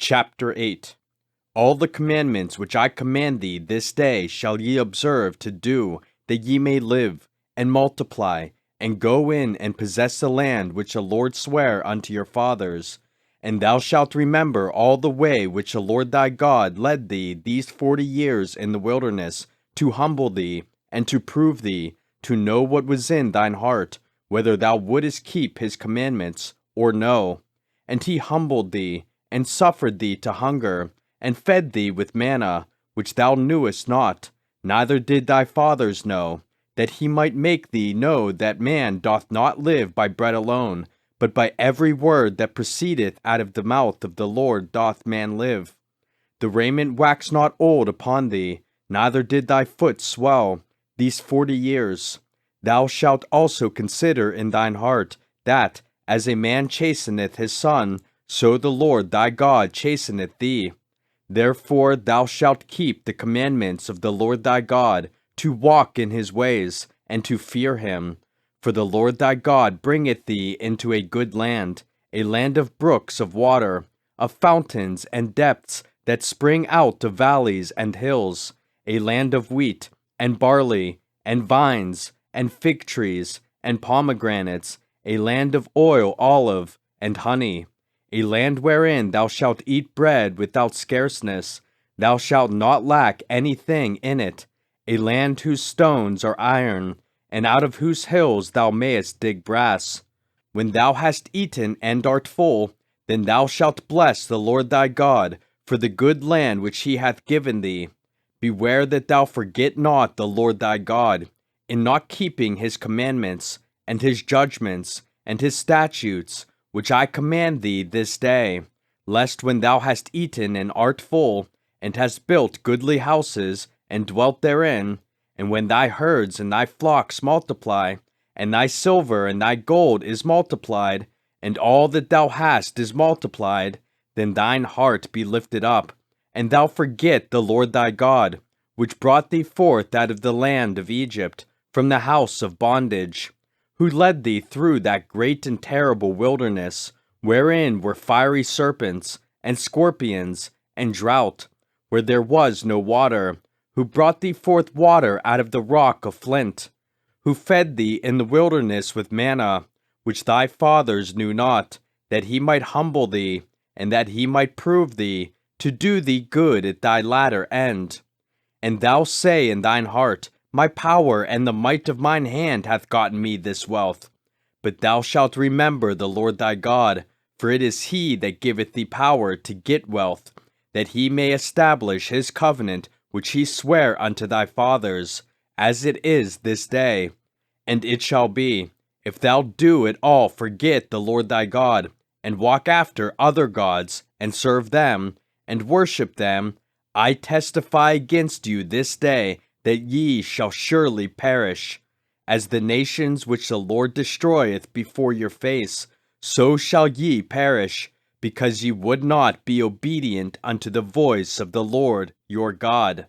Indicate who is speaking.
Speaker 1: Chapter 8. All the commandments which I command thee this day shall ye observe to do, that ye may live, and multiply, and go in and possess the land which the Lord sware unto your fathers. And thou shalt remember all the way which the Lord thy God led thee these 40 years in the wilderness, to humble thee, and to prove thee, to know what was in thine heart, whether thou wouldest keep his commandments, or no. And he humbled thee, and suffered thee to hunger, and fed thee with manna, which thou knewest not, neither did thy fathers know, that he might make thee know that man doth not live by bread alone, but by every word that proceedeth out of the mouth of the Lord doth man live. The raiment waxed not old upon thee, neither did thy foot swell, these 40 years. Thou shalt also consider in thine heart, that, as a man chasteneth his son, so the Lord thy God chasteneth thee. Therefore thou shalt keep the commandments of the Lord thy God, to walk in his ways, and to fear him. For the Lord thy God bringeth thee into a good land, a land of brooks of water, of fountains and depths that spring out of valleys and hills, a land of wheat, and barley, and vines, and fig trees, and pomegranates, a land of oil, olive, and honey, a land wherein thou shalt eat bread without scarceness, thou shalt not lack anything in it, a land whose stones are iron, and out of whose hills thou mayest dig brass. When thou hast eaten and art full, then thou shalt bless the Lord thy God for the good land which he hath given thee. Beware that thou forget not the Lord thy God, in not keeping his commandments, and his judgments, and his statutes, which I command thee this day, lest when thou hast eaten and art full, and hast built goodly houses, and dwelt therein, and when thy herds and thy flocks multiply, and thy silver and thy gold is multiplied, and all that thou hast is multiplied, then thine heart be lifted up, and thou forget the Lord thy God, which brought thee forth out of the land of Egypt, from the house of bondage, who led thee through that great and terrible wilderness, wherein were fiery serpents, and scorpions, and drought, where there was no water, who brought thee forth water out of the rock of flint, who fed thee in the wilderness with manna, which thy fathers knew not, that he might humble thee, and that he might prove thee, to do thee good at thy latter end. And thou say in thine heart, My power and the might of mine hand hath gotten me this wealth. But thou shalt remember the Lord thy God, for it is he that giveth thee power to get wealth, that he may establish his covenant which he sware unto thy fathers, as it is this day. And it shall be, if thou do at all forget the Lord thy God, and walk after other gods, and serve them, and worship them, I testify against you this day, that ye shall surely perish. As the nations which the Lord destroyeth before your face, so shall ye perish, because ye would not be obedient unto the voice of the Lord your God.